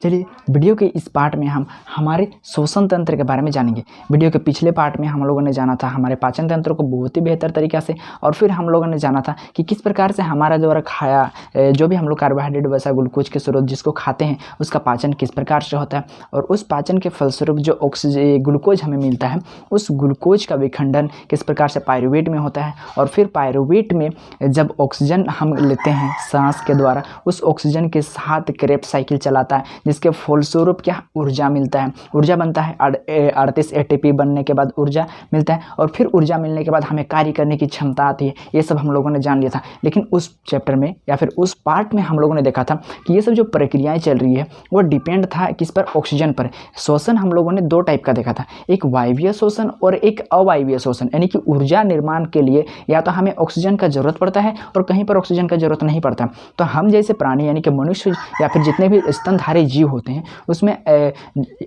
चलिए वीडियो के इस पार्ट में हम हमारे श्वसन तंत्र के बारे में जानेंगे। वीडियो के पिछले पार्ट में हम लोगों ने जाना था हमारे पाचन तंत्र को बहुत ही बेहतर तरीक़ा से, और फिर हम लोगों ने जाना था कि किस प्रकार से हमारा द्वारा खाया जो भी हम लोग कार्बोहाइड्रेट वसा ग्लूकोज के स्रोत जिसको खाते हैं उसका पाचन किस प्रकार से होता है, और उस पाचन के फलस्वरूप जो ऑक्सीजन ग्लूकोज हमें मिलता है उस ग्लूकोज का विखंडन किस प्रकार से पायरुवेट में होता है, और फिर पायरुवेट में जब ऑक्सीजन हम लेते हैं सांस के द्वारा उस ऑक्सीजन के साथ क्रेब्स साइकिल चलाता है, जिसके फलस्वरूप क्या ऊर्जा मिलता है, ऊर्जा बनता है 38 ATP बनने के बाद ऊर्जा मिलता है, और फिर ऊर्जा मिलने के बाद हमें कार्य करने की क्षमता आती है। ये सब हम लोगों ने जान लिया था। लेकिन उस चैप्टर में या फिर उस पार्ट में हम लोगों ने देखा था कि ये सब जो प्रक्रियाएं चल रही है वो डिपेंड था किस पर, ऑक्सीजन पर। श्वसन हम लोगों ने दो टाइप का देखा था, एक वायवीय श्वसन और एक अवायवीय श्वसन, यानी कि ऊर्जा निर्माण के लिए या तो हमें ऑक्सीजन का जरूरत पड़ता है और कहीं पर ऑक्सीजन का जरूरत नहीं पड़ता। तो हम जैसे प्राणी यानी कि मनुष्य या फिर जितने भी स्तनधारी जीव होते हैं उसमें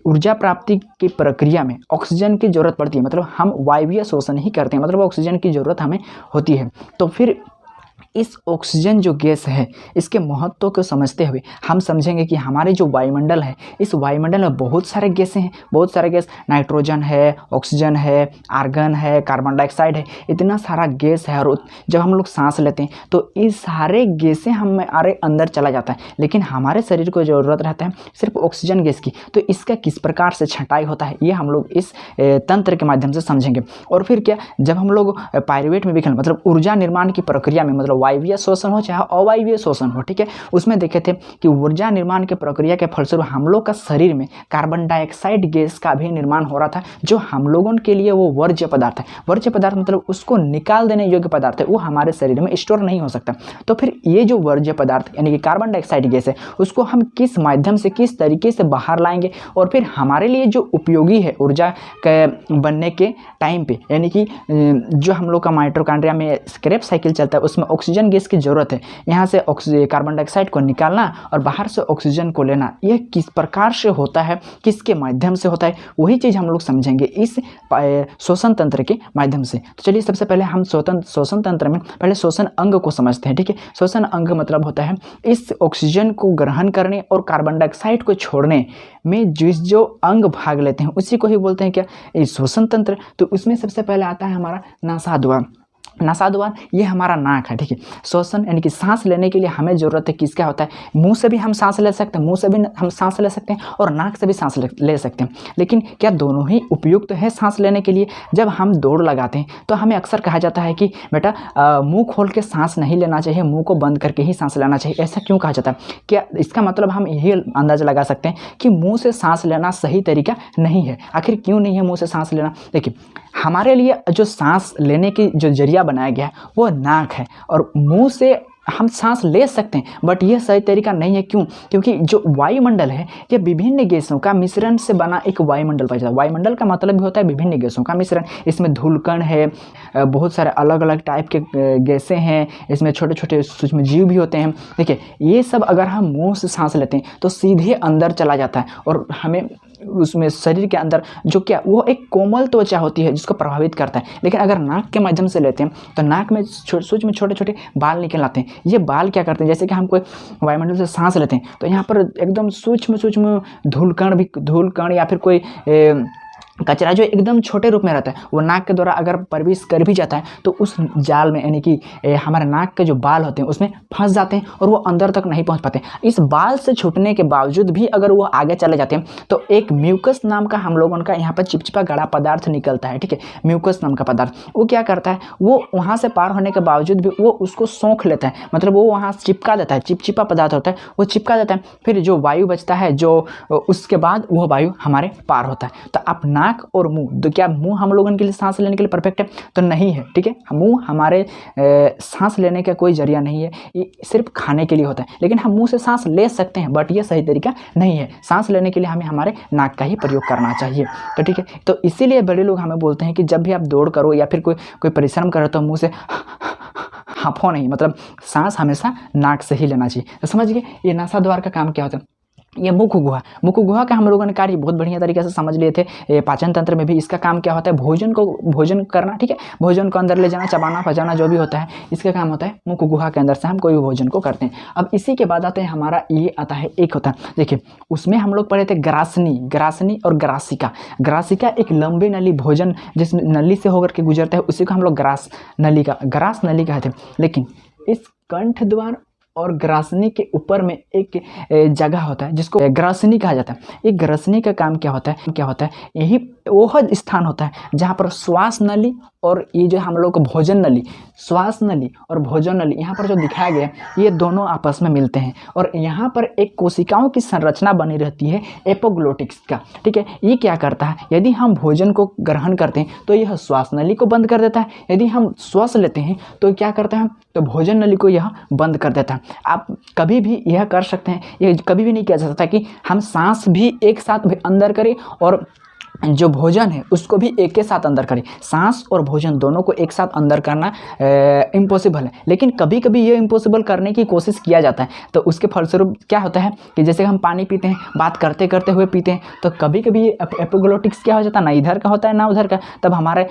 ऊर्जा प्राप्ति की प्रक्रिया में ऑक्सीजन की जरूरत पड़ती है, मतलब हम वायवीय श्वसन ही करते हैं, मतलब ऑक्सीजन की जरूरत हमें होती है। तो फिर इस ऑक्सीजन जो गैस है इसके महत्व को समझते हुए हम समझेंगे कि हमारे जो वायुमंडल है इस वायुमंडल में बहुत सारे गैसें हैं, बहुत सारे गैस, नाइट्रोजन है, ऑक्सीजन है, आर्गन है, कार्बन डाइऑक्साइड है, इतना सारा गैस है। और जब हम लोग सांस लेते हैं तो इस सारे गैसें हमारे अंदर चला जाता है, लेकिन हमारे शरीर को ज़रूरत रहता है सिर्फ ऑक्सीजन गैस की। तो इसका किस प्रकार से छंटाई होता है ये हम लोग इस तंत्र के माध्यम से समझेंगे। और फिर क्या, जब हम लोग पायरुवेट में विखंडन मतलब ऊर्जा निर्माण की प्रक्रिया में, मतलब वायवीय श्वसन हो चाहे अवायवीय श्वसन हो, ठीक है, उसमें देखे थे कि ऊर्जा निर्माण के प्रक्रिया के फलस्वरूप हम लोग का शरीर में कार्बन डाइऑक्साइड गैस का भी निर्माण हो रहा था, जो हम लोगों के लिए वो वर्ज्य पदार्थ है। वर्ज्य पदार्थ मतलब उसको निकाल देने योग्य पदार्थ है, वो हमारे शरीर में स्टोर नहीं हो सकता। तो फिर ये जो वर्ज्य पदार्थ यानी कि कार्बन डाइऑक्साइड गैस है उसको हम किस माध्यम से, किस तरीके से बाहर लाएंगे, और फिर हमारे लिए जो उपयोगी है ऊर्जा के बनने के टाइम पे, यानी कि जो हम लोग का माइटोकॉन्ड्रिया में क्रेब्स साइकिल चलता है उसमें ऑक्सीजन गैस की जरूरत है, यहाँ से कार्बन डाइऑक्साइड को निकालना और बाहर से ऑक्सीजन को लेना, यह किस प्रकार से होता है, किसके माध्यम से होता है, वही चीज़ हम लोग समझेंगे इस श्वसन तंत्र के माध्यम से। तो चलिए सबसे पहले हम श्वसन तंत्र में पहले श्वसन अंग को समझते हैं, ठीक है। श्वसन अंग मतलब होता है इस ऑक्सीजन को ग्रहण करने और कार्बन डाइऑक्साइड को छोड़ने में जो अंग भाग लेते हैं उसी को ही बोलते हैं क्या, श्वसन तंत्र। तो उसमें सबसे पहले आता है हमारा नासाद्वार। नासाद्वार ये हमारा नाक है, ठीक है। श्वसन यानी कि सांस लेने के लिए हमें ज़रूरत है किसका होता है, मुंह से भी हम सांस ले सकते हैं, मुंह से भी हम सांस ले सकते हैं और नाक से भी सांस ले सकते हैं। लेकिन क्या दोनों ही उपयुक्त है सांस लेने के लिए? जब हम दौड़ लगाते हैं तो हमें अक्सर कहा जाता है कि बेटा मुंह खोल के सांस नहीं लेना चाहिए, मुंह को बंद करके ही सांस लेना चाहिए। ऐसा क्यों कहा जाता है? क्या इसका मतलब हम यही अंदाज़ा लगा सकते हैं कि मुँह से सांस लेना सही तरीका नहीं है। आखिर क्यों नहीं है मुँह से सांस लेना? देखिए, हमारे लिए जो सांस लेने की जो जरिया बनाया गया है वो नाक है, और मुंह से हम सांस ले सकते हैं बट यह सही तरीका नहीं है। क्यों? क्योंकि जो वायुमंडल है ये विभिन्न गैसों का मिश्रण से बना एक वायुमंडल पाया जाता है। वायुमंडल का मतलब भी होता है विभिन्न गैसों का मिश्रण। इसमें धूलकण है, बहुत सारे अलग अलग टाइप के गैसें हैं, इसमें छोटे छोटे सूक्ष्म जीव भी होते हैं। देखिए, ये सब अगर हम मुंह से सांस लेते हैं तो सीधे अंदर चला जाता है, और हमें उसमें शरीर के अंदर जो क्या वो एक कोमल त्वचा होती है जिसको प्रभावित करता है। लेकिन अगर नाक के माध्यम से लेते हैं तो नाक में सूक्ष्म छोटे छोटे बाल निकल आते हैं। ये बाल क्या करते हैं, जैसे कि हम कोई वायुमंडल से सांस लेते हैं तो यहाँ पर एकदम सूक्ष्म धूलकण या फिर कोई कचरा जो एकदम छोटे रूप में रहता है वो नाक के द्वारा अगर प्रवेश कर भी जाता है तो उस जाल में, यानी कि हमारे नाक के जो बाल होते हैं उसमें फंस जाते हैं और वो अंदर तक नहीं पहुंच पाते। इस बाल से छूटने के बावजूद भी अगर वो आगे चले जाते हैं तो एक म्यूकस नाम का हम लोगों का यहाँ पर चिपचिपा गाढ़ा पदार्थ निकलता है, ठीक है। म्यूकस नाम का पदार्थ वो क्या करता है, वो वहाँ से पार होने के बावजूद भी वो उसको सोख लेता है, मतलब वो वहाँ चिपका देता है, चिपचिपा पदार्थ होता है वो चिपका देता है। फिर जो वायु बचता है जो उसके बाद वो वायु हमारे पार होता है। तो आप नाक और मुंह, तो क्या मुंह हम लोगों के लिए सांस लेने के लिए परफेक्ट है? तो नहीं है, ठीक है। मुंह हमारे सांस लेने का कोई जरिया नहीं है, ये सिर्फ खाने के लिए होता है। लेकिन हम मुंह से सांस ले सकते हैं बट ये सही तरीका नहीं है। सांस लेने के लिए हमें हमारे नाक का ही प्रयोग करना चाहिए, तो ठीक है। तो इसीलिए बड़े लोग हमें बोलते हैं कि जब भी आप दौड़ करो या फिर कोई परिश्रम करो तो मुँह से हाफो नहीं, मतलब सांस हमेशा नाक से ही लेना चाहिए। तो समझ गए ये नासाद्वार का काम क्या होता है। ये मुख गुहा का हम लोगों ने कार्य बहुत बढ़िया तरीके से समझ लिए थे। पाचन तंत्र में भी इसका काम क्या होता है, भोजन करना, ठीक है, भोजन को अंदर ले जाना, चबाना पचाना जो भी होता है, इसका काम होता है मुख गुहा के अंदर से हम कोई भी भोजन को करते हैं। अब इसी के बाद आते हैं हमारा ये आता है, एक होता है, देखिए उसमें हम लोग पढ़े थे ग्रासनी और ग्रासिका एक लंबी नली, भोजन जिस नली से होकर के गुजरता है उसी को हम लोग ग्रास नली कहते हैं। लेकिन इस कंठ द्वार और ग्रासनी के ऊपर में एक जगह होता है जिसको ग्रासनी कहा जाता है। ये ग्रासनी का काम क्या होता है, यही वो स्थान होता है जहाँ पर श्वास नली और ये जो हम लोग को भोजन नली, श्वास नली और भोजन नली यहाँ पर जो दिखाया गया ये दोनों आपस में मिलते हैं और यहाँ पर एक कोशिकाओं की संरचना बनी रहती है एपोग्लोटिक्स का, ठीक है। ये क्या करता है, यदि हम भोजन को ग्रहण करते हैं तो यह श्वास नली को बंद कर देता है, यदि हम श्वास लेते हैं तो क्या करता है, तो भोजन नली को यह बंद कर देता है। आप कभी भी यह कर सकते हैं, ये कभी भी नहीं किया जा सकता कि हम सांस भी एक साथ अंदर करें और जो भोजन है उसको भी एक के साथ अंदर करें। सांस और भोजन दोनों को एक साथ अंदर करना इम्पॉसिबल है, लेकिन कभी कभी ये इम्पॉसिबल करने की कोशिश किया जाता है। तो उसके फलस्वरूप क्या होता है कि जैसे हम पानी पीते हैं, बात करते करते हुए पीते हैं, तो कभी कभी ये एपोग्लोटिक्स क्या हो जाता है, ना इधर का होता है ना उधर का, तब हमारे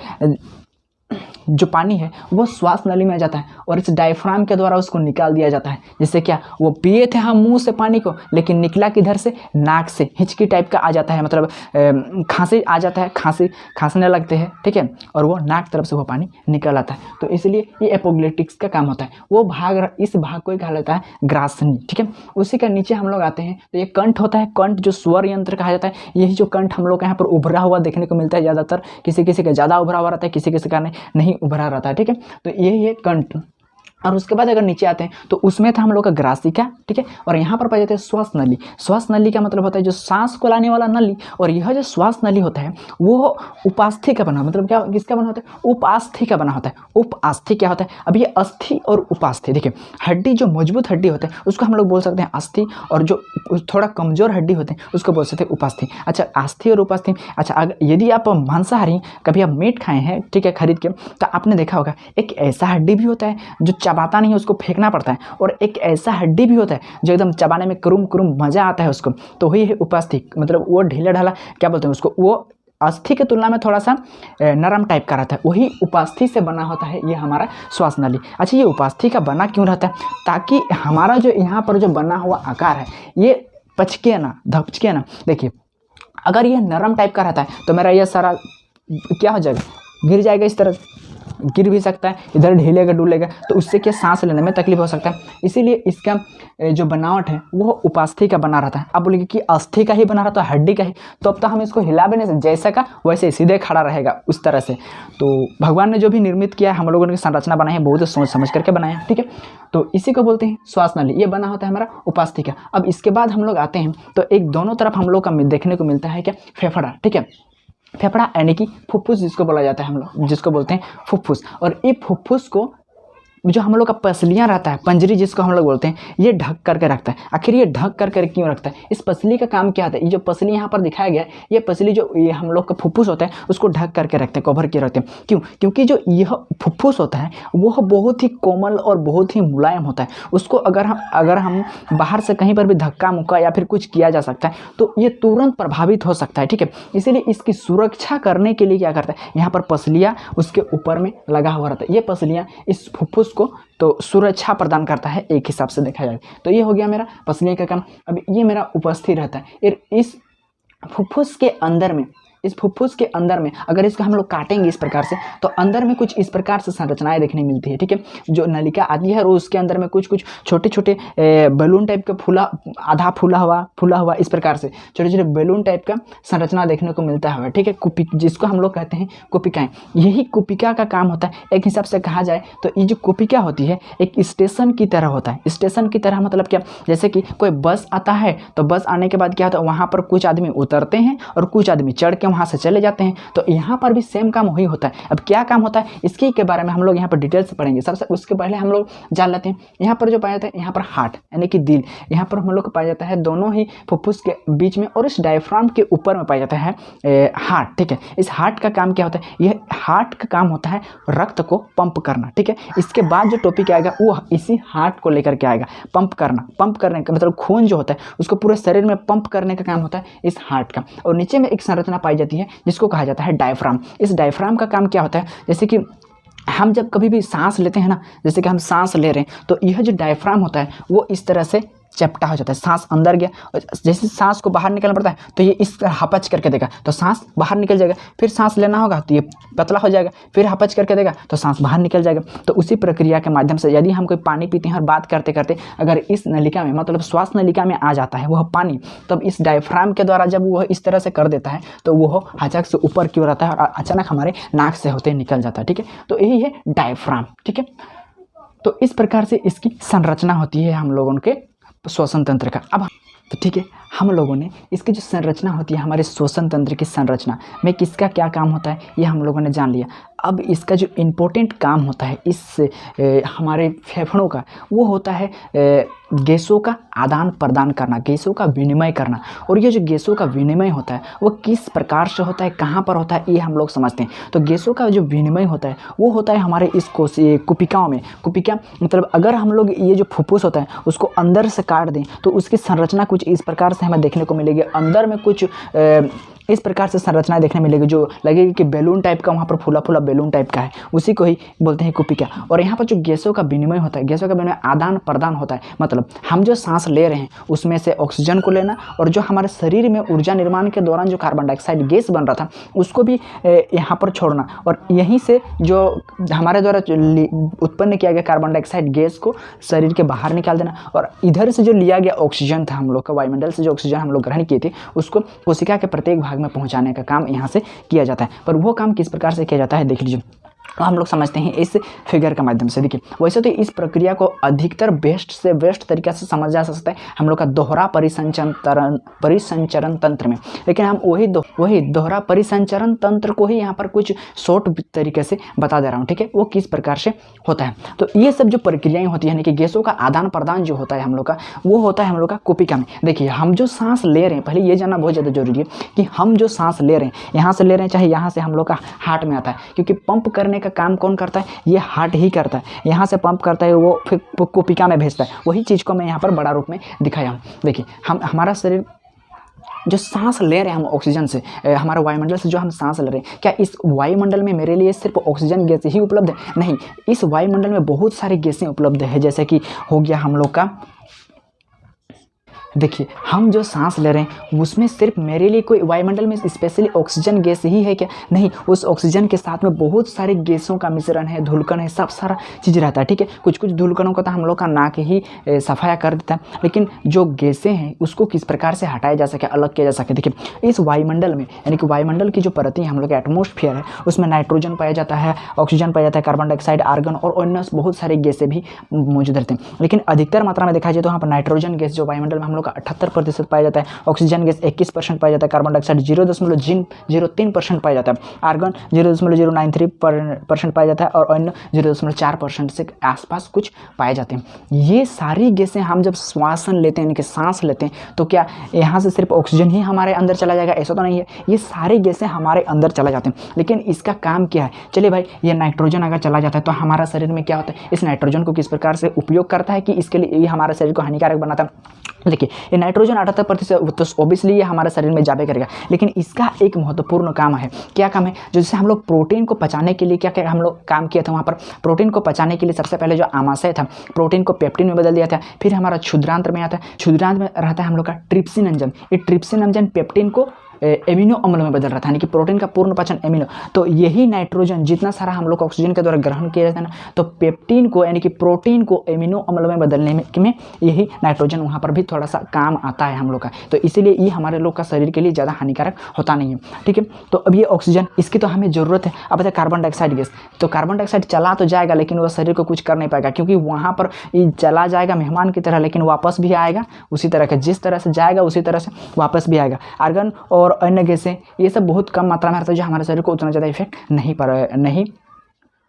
जो पानी है वो श्वास नली में जाता है और इस डायफ्राम के द्वारा उसको निकाल दिया जाता है। जिससे क्या, वो पिए थे हम मुंह से पानी को, लेकिन निकला किधर से, नाक से, हिचकी टाइप का आ जाता है, मतलब खांसी आ जाता है, खांसने लगते हैं, ठीक है, और वो नाक तरफ से वो पानी निकल आता है। तो इसलिए ये एपोग्लोटिक्स का काम होता है। वो भाग, इस भाग को कहा जाता है ग्रासनी, ठीक है। उसी का नीचे हम लोग आते हैं तो ये कंठ होता है, कंठ जो स्वर यंत्र कहा जाता है। यही जो कंठ हम लोग यहाँ पर उभरा हुआ देखने को मिलता है ज़्यादातर, किसी किसी का ज़्यादा उभरा हुआ रहता है, किसी किसी का नहीं उभरा रहता है, ठीक है। तो यही है कंठ। और उसके बाद अगर नीचे आते हैं तो उसमें था हम लोग का ग्रासिका, ठीक है, और यहाँ पर पाए जाते हैं श्वास नली। श्वास नली का मतलब होता है जो सांस को लाने वाला नली, और यह जो श्वास नली होता है वो उपास्थि का बना, मतलब क्या, किसका बना होता है, उपास्थि का बना होता है। उपास्थि क्या होता है, अब ये अस्थि और उपास्थि, देखिए हड्डी जो मजबूत हड्डी होता है उसको हम लोग बोल सकते हैं अस्थि, और जो थोड़ा कमजोर हड्डी होते हैं उसको बोल सकते हैं उपास्थि। अच्छा, अस्थि और उपास्थि। अच्छा, यदि आप मांसाहारी कभी आप मीट खाए हैं, ठीक है, खरीद के, तो आपने देखा होगा एक ऐसा हड्डी भी होता है जो चबाता नहीं है, उसको फेंकना पड़ता है, और एक ऐसा हड्डी भी होता है जो एकदम चबाने में कुरुम कुरुम मजा आता है उसको, तो वही है उपास्थि, मतलब वो ढीला ढाला क्या बोलते हैं उसको, वो अस्थि के तुलना में थोड़ा सा नरम टाइप का रहता है, वही उपास्थि से बना होता है ये हमारा श्वास नली। अच्छा, ये उपास्थि का बना क्यों रहता है, ताकि हमारा जो यहाँ पर जो बना हुआ आकार है ये पचके ना, धपचके ना। देखिए अगर ये नरम टाइप का रहता है तो मेरा ये सारा क्या हो जाएगा, गिर जाएगा, इस तरह गिर भी सकता है, इधर ढीलेगा डुलेगा, तो उससे क्या सांस लेने में तकलीफ हो सकता है। इसीलिए इसका जो बनावट है वो उपास्थि का बना रहता है। अब बोलेंगे कि अस्थि का ही बना रहता है, हड्डी का ही, तो अब तो हम इसको हिला भी नहीं सकते, जैसा का वैसे सीधे खड़ा रहेगा उस तरह से। तो भगवान ने जो भी निर्मित किया है, हम लोगों ने संरचना बनाई है, बहुत सोच समझ करके बनाया है, ठीक है। तो इसी को बोलते हैं श्वास नली, ये बना होता है हमारा उपास्थि का। अब इसके बाद हम लोग आते हैं तो एक दोनों तरफ हम लोग का देखने को मिलता है क्या, फेफड़ा, ठीक है। फेफड़ा यानी कि फुफ्फुस जिसको बोला जाता है, हम लोग जिसको बोलते हैं फुफ्फुस, और ये फुफ्फुस को जो हम लोग का पसलियाँ रहता है, पंजरी जिसको हम लोग बोलते हैं, ये ढक करके रखता है। आखिर ये ढक करके क्यों रखता है, इस पसली का काम क्या होता है, ये जो पसली यहाँ पर दिखाया गया है, ये पसली जो ये हम लोग का फुफ्फुस होता है उसको ढक करके रखते हैं, कवर किए रखते हैं। क्यों, क्योंकि जो यह फुफ्फुस होता है वह बहुत ही कोमल और बहुत ही मुलायम होता है। उसको अगर हम बाहर से कहीं पर भी धक्का मुक्का या फिर कुछ किया जा सकता है तो ये तुरंत प्रभावित हो सकता है, ठीक है। इसीलिए इसकी सुरक्षा करने के लिए क्या करता है, यहाँ पर पसलियाँ उसके ऊपर में लगा हुआ रहता है। ये पसलियाँ इस फुफ्फुस को तो सुरक्षा प्रदान करता है, एक हिसाब से देखा जाए तो ये हो गया मेरा पसलियों का काम। अब ये मेरा उपस्थित रहता है इस फुफ्फुस के अंदर में, इस फुफ्फुस के अंदर में अगर इसको हम लोग काटेंगे इस प्रकार से तो अंदर में कुछ इस प्रकार से संरचनाएं देखने मिलती है, ठीक है। जो नलिका आती है और उसके अंदर में कुछ कुछ छोटे छोटे बैलून टाइप का आधा फूला हुआ इस प्रकार से छोटे छोटे बैलून टाइप का संरचना देखने को मिलता है, ठीक है। कुपी, जिसको हम लोग कहते हैं कुपिकाएं, यही कुपिका का काम होता है। एक हिसाब से कहा जाए तो ये जो कुपिका होती है एक स्टेशन की तरह होता है। स्टेशन की तरह मतलब क्या, जैसे कि कोई बस आता है तो बस आने के बाद क्या होता है, वहाँ पर कुछ आदमी उतरते हैं और कुछ आदमी चढ़ के वहाँ से चले जाते हैं। तो यहाँ पर भी सेम काम वही होता है। अब क्या काम होता है इसके के बारे में हम लोग यहाँ पर डिटेल से पढ़ेंगे। सबसे उसके पहले हम लोग जान लेते हैं यहाँ पर जो पाया जाता है, यहाँ पर हार्ट यानी कि दिल, यहाँ पर हम लोग को पाया जाता है दोनों ही फुफ्फुस के बीच में, और इस डायफ्राम के ऊपर में पाया जाता है हार्ट। ठीक है, इस हार्ट का काम क्या होता है, यह हार्ट का काम होता है रक्त को पंप करना। ठीक है, इसके बाद जो टॉपिक आएगा वो इसी हार्ट को लेकर के आएगा, पंप करना। पंप करने का मतलब खून जो होता है उसको पूरे शरीर में पंप करने का काम होता है इस हार्ट का। और नीचे में एक संरचना पाई जाती है जिसको कहा जाता है डायफ्राम। इस डायफ्राम का काम क्या होता है, जैसे कि हम जब कभी भी सांस लेते हैं ना, जैसे कि हम सांस ले रहे हैं तो यह जो डायफ्राम होता है वो इस तरह से चपटा हो जाता है। सांस अंदर गया और जैसे सांस को बाहर निकलना पड़ता है तो ये इस तरह हपच करके देगा तो सांस बाहर निकल जाएगा। फिर सांस लेना होगा तो ये पतला हो जाएगा, फिर हपच करके देगा तो सांस बाहर निकल जाएगा। तो उसी प्रक्रिया के माध्यम से यदि हम कोई पानी पीते हैं और बात करते करते अगर इस नलिका में मतलब श्वास नलिका में आ जाता है वह पानी, तब इस डायफ्राम के द्वारा जब वह इस तरह से कर देता है तो वह अचानक से ऊपर की ओर आता है और अचानक हमारे नाक से होते निकल जाता है। ठीक है, तो यही है डायफ्राम। ठीक है, तो इस प्रकार से इसकी संरचना होती है हम लोगों के श्वसन तंत्र का। अब तो ठीक है, हम लोगों ने इसकी जो संरचना होती है हमारे श्वसन तंत्र की संरचना में किसका क्या काम होता है ये हम लोगों ने जान लिया। अब इसका जो इम्पोर्टेंट काम होता है इस हमारे फेफड़ों का, वो होता है गैसों का आदान प्रदान करना, गैसों का विनिमय करना। और ये जो गैसों का विनिमय होता है वो किस प्रकार से होता है, कहाँ पर होता है, ये हम लोग समझते हैं। तो गैसों का जो विनिमय होता है वो होता है हमारे इस कुपिकाओं में। कुपिका मतलब अगर हम लोग ये जो फुफ्फुस होता है उसको अंदर से काट दें तो उसकी संरचना कुछ इस प्रकार से हमें देखने को मिलेगी। अंदर में कुछ इस प्रकार से संरचनाएं देखने मिलेगी जो लगेगी कि बैलून टाइप का, वहाँ पर फूला फूला बैलून टाइप का है, उसी को ही बोलते हैं कुपिका। और यहाँ पर जो गैसों का विनिमय होता है, गैसों का विनिमय आदान प्रदान होता है। मतलब हम जो सांस ले रहे हैं उसमें से ऑक्सीजन को लेना और जो हमारे शरीर में ऊर्जा निर्माण के दौरान जो कार्बन डाइऑक्साइड गैस बन रहा था उसको भी यहाँ पर छोड़ना, और यहीं से जो हमारे द्वारा उत्पन्न किया गया कार्बन डाइऑक्साइड गैस को शरीर के बाहर निकाल देना। और इधर से जो लिया गया ऑक्सीजन था हम लोग का, वायुमंडल से जो ऑक्सीजन हम लोग ग्रहण किए थे उसको कोशिका के प्रत्येक भाग में पहुंचाने का काम यहाँ से किया जाता है। पर वो काम किस प्रकार से किया जाता है देख लीजिए, तो हम लोग समझते हैं इस फिगर के माध्यम से। देखिए वैसे तो इस प्रक्रिया को अधिकतर बेस्ट से बेस्ट तरीके से समझ जा सकता है हम लोग का दोहरा परिसंचरण तंत्र में, लेकिन हम वही दोहरा परिसंचरण तंत्र को ही यहाँ पर कुछ शॉर्ट तरीके से बता दे रहा हूँ। ठीक है, वो किस प्रकार से होता है। तो ये सब जो प्रक्रियाएं होती है यानी कि गैसों का आदान प्रदान जो होता है हम लोग का, वो होता है हम लोग का कुपिका में। देखिए हम जो सांस ले रहे हैं, पहले ये जानना बहुत ज़्यादा जरूरी है कि हम जो सांस ले रहे हैं, यहाँ से ले रहे हैं चाहे यहाँ से, हम लोग का हार्ट में आता है, क्योंकि पंप करने का काम कौन करता है, ये हार्ट ही करता है। यहाँ से पंप करता है वो फिर कुपिका में भेजता है। वही चीज़ को मैं यहाँ पर बड़ा रूप में दिखाया हूँ। देखिए हमारा शरीर जो सांस ले रहे हैं हम ऑक्सीजन से, हमारा वायुमंडल से जो हम सांस ले रहे हैं, क्या इस वायुमंडल में मेरे लिए सिर्फ ऑक्सीजन गैस ही उपलब्ध है? नहीं, इस वायुमंडल में बहुत सारी गैसें उपलब्ध है। जैसे कि हो गया हम लोग का, देखिए हम जो सांस ले रहे हैं उसमें सिर्फ मेरे लिए कोई वायुमंडल में स्पेशली ऑक्सीजन गैस ही है क्या? नहीं, उस ऑक्सीजन के साथ में बहुत सारे गैसों का मिश्रण है, धूलकण है, सब सारा चीज़ रहता है। ठीक है, कुछ कुछ धूलकणों का तो हम लोग का नाक ही सफाया कर देता है, लेकिन जो गैसें हैं उसको किस प्रकार से हटाया जा सके, अलग किया जा सके। देखिए इस वायुमंडल में यानी कि वायुमंडल की जो परत हम लोग का एटमोस्फियर है उसमें नाइट्रोजन पाया जाता है, ऑक्सीजन पाया जाता है, कार्बन डाइऑक्साइड, आर्गन और अन्य बहुत सारे गैसें भी मौजूद रहते हैं। लेकिन अधिकतर मात्रा में देखा जाए तो वहाँ पर नाइट्रोजन गैस जो वायुमंडल में हम लोग का 78% पाया जाता है, ऑक्सीजन गैस 21% पाया जाता है, कार्बन डाइऑक्साइड 0.03% पाया जाता है, आर्गन 0.093% पाया जाता है और अन्य 0.4% से आसपास कुछ पाए जाते हैं। ये सारी गैसें हम जब श्वासन लेते हैं यानी कि सांस लेते हैं तो क्या यहाँ से सिर्फ ऑक्सीजन ही हमारे अंदर चला जाएगा? ऐसा तो नहीं है, ये सारी गैसें हमारे अंदर चला जाते हैं। लेकिन इसका काम क्या है? चलिए भाई, ये नाइट्रोजन अगर चला जाता है तो हमारा शरीर में क्या होता है, इस नाइट्रोजन को किस प्रकार से उपयोग करता है कि इसके लिए ये हमारे शरीर को हानिकारक बनाता है। देखिए ये नाइट्रोजन 78% तो ऑब्वियसली ये हमारे शरीर में जाबे करेगा, लेकिन इसका एक महत्वपूर्ण काम है। क्या काम है? जैसे हम लोग प्रोटीन को पचाने के लिए क्या क्या हम लोग काम किया था, वहाँ पर प्रोटीन को पचाने के लिए सबसे पहले जो आमाशय था प्रोटीन को पेप्टिन में बदल दिया था। फिर हमारा क्षुद्रांत्र में आता है, क्षुद्रांत्र में रहता है हम लोग का ट्रिप्सिन एंजाइम। ये ट्रिप्सिन एंजाइम पेप्टिन को एमिनो अम्ल में बदल रहा था, यानी कि प्रोटीन का पूर्ण पचन एमिनो। तो यही नाइट्रोजन जितना सारा हम लोग ऑक्सीजन के द्वारा ग्रहण किया जाता है ना, तो पेप्टिन को यानी कि प्रोटीन को एमिनो अम्ल में बदलने में यही नाइट्रोजन वहाँ पर भी थोड़ा सा काम आता है हम लोग का। तो इसीलिए ये हमारे लोग का शरीर के लिए ज़्यादा हानिकारक होता नहीं है। ठीक है, तो अब ये ऑक्सीजन इसकी तो हमें ज़रूरत है। अब है कार्बन डाइऑक्साइड गैस, तो कार्बन डाइऑक्साइड चला तो जाएगा लेकिन वो शरीर को कुछ कर नहीं पाएगा, क्योंकि वहाँ पर ये चला जाएगा मेहमान की तरह, लेकिन वापस भी आएगा उसी तरह का, जिस तरह से जाएगा उसी तरह से वापस भी आएगा। आर्गन और और अन्य गैसें, ये सब बहुत कम मात्रा में रहता है जो हमारे शरीर को उतना ज़्यादा इफेक्ट नहीं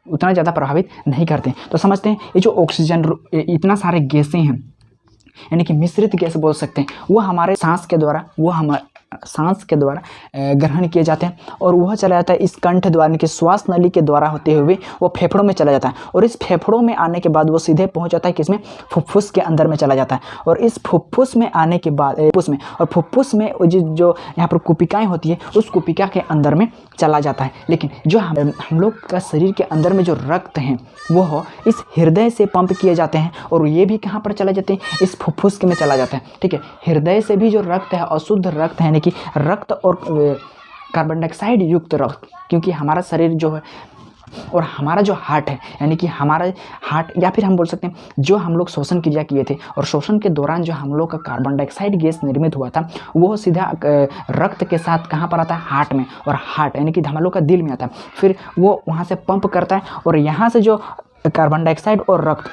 उतना ज़्यादा प्रभावित नहीं करते। तो समझते हैं ये जो ऑक्सीजन इतना सारे गैसें हैं, यानी कि मिश्रित गैस बोल सकते हैं, वो हमारे सांस के द्वारा ग्रहण किए जाते हैं और वह चला जाता है इस कंठ द्वारा, यानी कि श्वास नली के द्वारा होते हुए वो फेफड़ों में चला जाता है और इस फेफड़ों में आने के बाद वो सीधे पहुंच जाता है किसमें, फुफ्फुस के अंदर में चला जाता है। और इस फुफ्फुस में आने के बाद फुफ्फुस में जो यहाँ पर कुपिकाएँ होती है उस कुपिका के अंदर में चला जाता है। लेकिन जो हम लोग का शरीर के अंदर में जो रक्त हैं वो इस हृदय से पंप किए जाते हैं और ये भी कहाँ पर चला जाते हैं, इस फुफ्फुस में चला जाता है। ठीक है, हृदय से भी जो रक्त है अशुद्ध रक्त है, यानी कि रक्त और कार्बन डाइऑक्साइड युक्त रक्त, क्योंकि हमारा शरीर जो है और हमारा जो हार्ट है, यानी कि हमारा हार्ट या फिर हम बोल सकते हैं जो हम लोग श्वसन क्रिया किए थे और श्वसन के दौरान जो हम लोग का कार्बन डाइऑक्साइड गैस निर्मित हुआ था वो सीधा रक्त के साथ कहाँ पर आता है, हार्ट में, और हार्ट यानी कि हम लोग का दिल में आता है। फिर वो वहाँ से पंप करता है और यहाँ से जो कार्बन डाइऑक्साइड और रक्त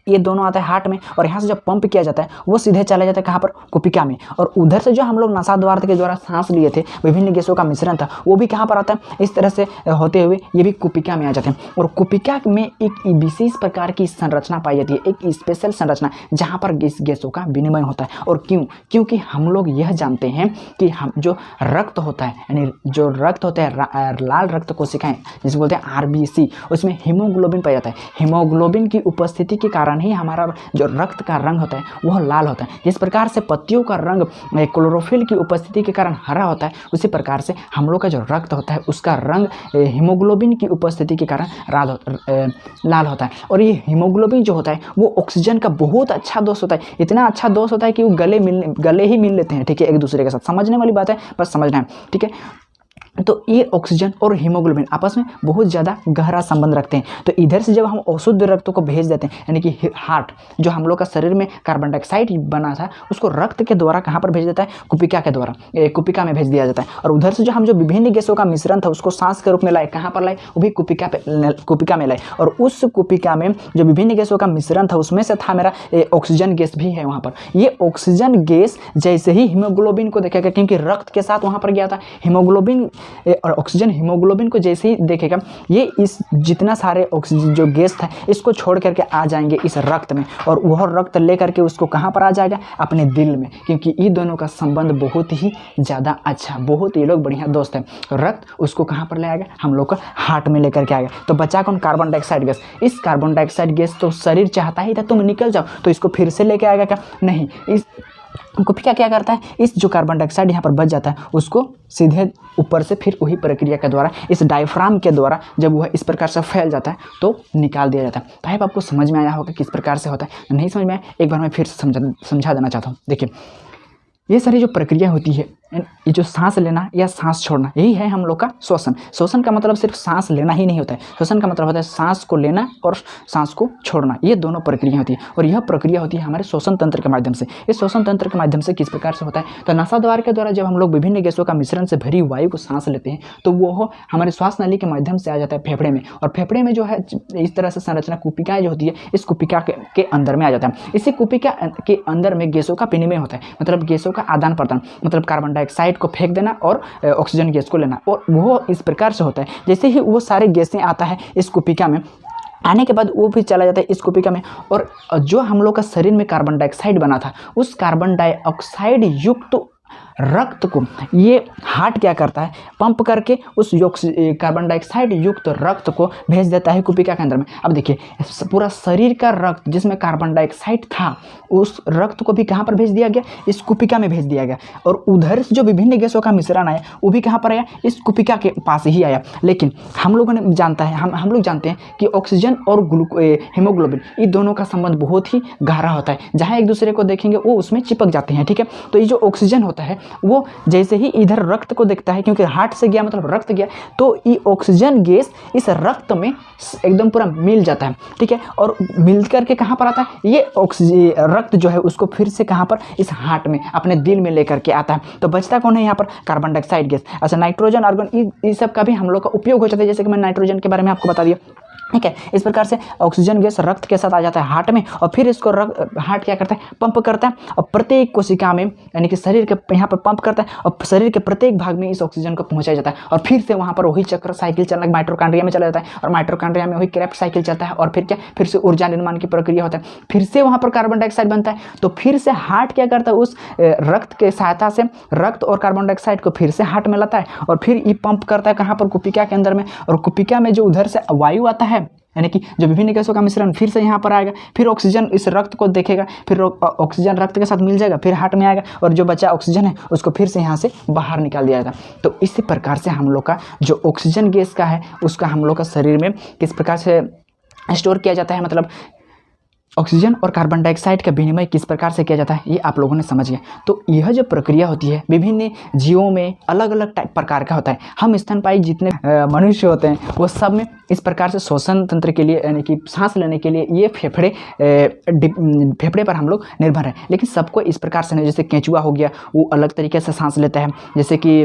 ये दोनों आता है हार्ट में, और यहाँ से जब पंप किया जाता है वो सीधे चला जाता है कहाँ पर, कुपिका में। और उधर से जो हम लोग नासा द्वार के द्वारा सांस लिए थे, विभिन्न गैसों का मिश्रण था, वो भी कहाँ पर आता है, इस तरह से होते हुए ये भी कुपिका में आ जाते हैं। और कुपिका में एक विशेष प्रकार की संरचना पाई जाती है, एक स्पेशल संरचना जहाँ पर गैसों का विनिमय होता है। और क्योंकि हम लोग यह जानते हैं कि हम जो रक्त होता है, यानी जो रक्त होता है लाल रक्त कोशिकाएं जिसे बोलते हैं RBC, उसमें हीमोग्लोबिन पाया जाता है। हीमोग्लोबिन की उपस्थिति के कारण ही हमारा जो रक्त का रंग होता है वह लाल होता है। जिस प्रकार से पत्तियों का रंग क्लोरोफिल की उपस्थिति के कारण हरा होता है, उसी प्रकार से हम लोग का जो रक्त होता है उसका रंग हीमोग्लोबिन की उपस्थिति के कारण लाल होता है। और ये हीमोग्लोबिन जो होता है वो ऑक्सीजन का बहुत अच्छा दोस्त होता है, इतना अच्छा दोस्त होता है कि वो गले ही मिल लेते हैं। ठीक है, एक दूसरे के साथ, समझने वाली बात है, बस समझना है। ठीक है, तो ये ऑक्सीजन और हीमोग्लोबिन आपस में बहुत ज़्यादा गहरा संबंध रखते हैं। तो इधर से जब हम अशुद्ध रक्त को भेज देते हैं, यानी कि हार्ट जो हम लोग का शरीर में कार्बन डाइऑक्साइड बना था उसको रक्त के द्वारा कहाँ पर भेज देता है, कुपिका के द्वारा, कुपिका में भेज दिया जाता है। और उधर से जो हम जो विभिन्न गैसों का मिश्रण था उसको सांस के रूप में लाए, कहाँ पर लाए, वो भी कुपिका में लाए। और उस कुपिका में जो विभिन्न गैसों का मिश्रण था उसमें से था मेरा ऑक्सीजन गैस भी है वहाँ पर। ये ऑक्सीजन गैस जैसे ही हीमोग्लोबिन को देखेगा, क्योंकि रक्त के साथ वहाँ पर गया था, हीमोग्लोबिन और ऑक्सीजन हीमोग्लोबिन को जैसे ही देखेगा ये इस जितना सारे ऑक्सीजन जो गैस था इसको छोड़ करके आ जाएंगे इस रक्त में, और वह रक्त ले करके उसको कहाँ पर आ जाएगा, अपने दिल में, क्योंकि ये दोनों का संबंध बहुत ही ज़्यादा अच्छा, बहुत ही लोग बढ़िया दोस्त है। रक्त उसको कहाँ पर ले आएगा, हम लोग का हार्ट में लेकर के आएगा। तो बचा कौन, कार्बन डाइऑक्साइड गैस। इस कार्बन डाइऑक्साइड गैस तो शरीर चाहता ही था तुम निकल जाओ, तो इसको फिर से लेके आएगा क्या, नहीं। इस कुपिका क्या करता है, इस जो कार्बन डाइऑक्साइड यहाँ पर बच जाता है उसको सीधे ऊपर से फिर वही प्रक्रिया के द्वारा इस डायफ्राम के द्वारा जब वह इस प्रकार से फैल जाता है तो निकाल दिया जाता है। भाई आपको समझ में आया होगा किस प्रकार से होता है, नहीं समझ में आया एक बार मैं फिर समझा देना चाहता हूँ। देखिए ये सारी जो प्रक्रिया होती है, ये जो सांस लेना या सांस छोड़ना, यही है हम लोग का श्वसन। श्वसन का मतलब सिर्फ सांस लेना ही नहीं होता है, श्वसन का मतलब होता है सांस को लेना और सांस को छोड़ना, ये दोनों प्रक्रिया होती है। और यह प्रक्रिया होती है हमारे श्वसन तंत्र के माध्यम से। इस श्वसन तंत्र के माध्यम से किस प्रकार से होता है, तो नासाद्वार के द्वारा जब हम लोग विभिन्न गैसों का मिश्रण से भरी वायु को सांस लेते हैं तो वो हमारे श्वास नली के माध्यम से आ जाता है फेफड़े में, और फेफड़े में जो है इस तरह से संरचना कुपिकाएँ जो होती है इस कुपिका के अंदर में आ जाता है। इसी कुपिका के अंदर में गैसों का विनिमय होता है, मतलब गैसों का आदान प्रदान, मतलब कार्बन डाइऑक्साइड को फेंक देना और ऑक्सीजन गैस को लेना। और वो इस प्रकार से होता है जैसे ही वो सारे गैसें आता है इस कुपिका में, आने के बाद वो भी चला जाता है इस कुपिका में, और जो हम लोग का शरीर में कार्बन डाइऑक्साइड बना था उस कार्बन डाइऑक्साइड युक्त रक्त को ये हार्ट क्या करता है, पंप करके उस कार्बन डाइऑक्साइड युक्त रक्त को भेज देता है कुपिका के अंदर में। अब देखिए पूरा शरीर का रक्त जिसमें कार्बन डाइऑक्साइड था उस रक्त को भी कहाँ पर भेज दिया गया, इस कुपिका में भेज दिया गया। और उधर से जो विभिन्न गैसों का मिश्रण आया वो भी कहाँ पर आया, इस कुपिका के पास ही आया। लेकिन हम लोगों ने जानता है हम लोग जानते हैं कि ऑक्सीजन और हीमोग्लोबिन ये दोनों का संबंध बहुत ही गहरा होता है, जहाँ एक दूसरे को देखेंगे वो उसमें चिपक जाते हैं। ठीक है, तो ये जो ऑक्सीजन होता है वो जैसे ही इधर रक्त को देखता है, क्योंकि हार्ट से गया मतलब रक्त गया, तो ये ऑक्सीजन गैस इस रक्त में एकदम पूरा मिल जाता है। ठीक है, और मिल करके कहाँ पर आता है, ये रक्त जो है उसको फिर से कहाँ पर, इस हार्ट में अपने दिल में लेकर के आता है। तो बचता कौन है यहाँ पर, कार्बन डाइऑक्साइड गैस। अच्छा नाइट्रोजन आर्गन ये सब का भी हम लोग का उपयोग हो जाता है, जैसे कि मैं नाइट्रोजन के बारे में आपको बता दिया। ठीक है। इस प्रकार से ऑक्सीजन गैस रक्त के साथ आ जाता है हार्ट में, और फिर इसको हार्ट क्या करता है, पंप करता है, और प्रत्येक कोशिका में यानी कि शरीर के यहाँ पर पंप करता है, और शरीर के प्रत्येक भाग में इस ऑक्सीजन को पहुंचाया जाता है, और फिर से वहाँ पर वही चक्र साइकिल चलना माइटोकॉन्ड्रिया में चला जाता है, और माइटोकॉन्ड्रिया में वही क्रेफ्ट साइकिल चलता है, और फिर क्या, फिर से ऊर्जा निर्माण की प्रक्रिया होता है, फिर से वहाँ पर कार्बन डाइऑक्साइड बनता है। तो फिर से हार्ट क्या करता है, उस रक्त के सहायता से रक्त और कार्बन डाइऑक्साइड को फिर से हार्ट में लाता है, और फिर ये पंप करता है कहाँ पर, कुपिका के अंदर में, और कुपिका में जो उधर से वायु आता है यानी कि जो विभिन्न गैसों का मिश्रण फिर से यहाँ पर आएगा, फिर ऑक्सीजन इस रक्त को देखेगा, फिर ऑक्सीजन रक्त के साथ मिल जाएगा, फिर हार्ट में आएगा, और जो बचा ऑक्सीजन है उसको फिर से यहाँ से बाहर निकाल दिया जाएगा। तो इसी प्रकार से हम लोग का जो ऑक्सीजन गैस का है उसका हम लोग का शरीर में किस प्रकार से स्टोर किया जाता है, मतलब ऑक्सीजन और कार्बन डाइऑक्साइड का विनिमय किस प्रकार से किया जाता है, ये आप लोगों ने समझ गया। तो यह जो प्रक्रिया होती है विभिन्न जीवों में अलग अलग टाइप प्रकार का होता है। हम स्तनपायी जितने मनुष्य होते हैं वो सब में इस प्रकार से श्वसन तंत्र के लिए यानी कि सांस लेने के लिए ये फेफड़े पर हम लोग निर्भर हैं, लेकिन सबको इस प्रकार से नहीं। जैसे केंचुआ हो गया वो अलग तरीके से सांस लेता है, जैसे कि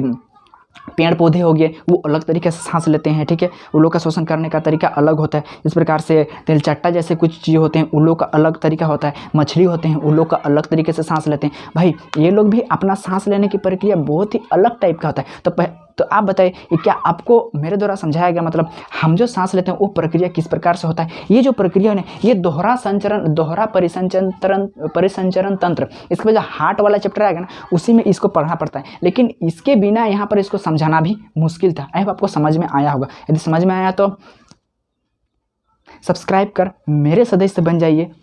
पेड़ पौधे हो गए वो अलग तरीके से सांस लेते हैं, ठीक है, उन लोग का शोषण करने का तरीका अलग होता है। इस प्रकार से तिलचट्टा जैसे कुछ चीज़ होते हैं उन लोग का अलग तरीका होता है, मछली होते हैं उन लोग का अलग तरीके से सांस लेते हैं। भाई ये लोग भी अपना सांस लेने की प्रक्रिया बहुत ही अलग टाइप का होता है। तो आप बताइए ये क्या आपको मेरे द्वारा समझाया गया, मतलब हम जो सांस लेते हैं वो प्रक्रिया किस प्रकार से होता है। ये जो प्रक्रिया है ये दोहरा परिसंचरण तंत्र, इसके वजह हार्ट वाला चैप्टर आएगा ना उसी में इसको पढ़ना पड़ता है, लेकिन इसके बिना यहाँ पर इसको समझाना भी मुश्किल था। आई होप आपको समझ में आया होगा। यदि समझ में आया तो सब्सक्राइब कर मेरे सदस्य बन जाइए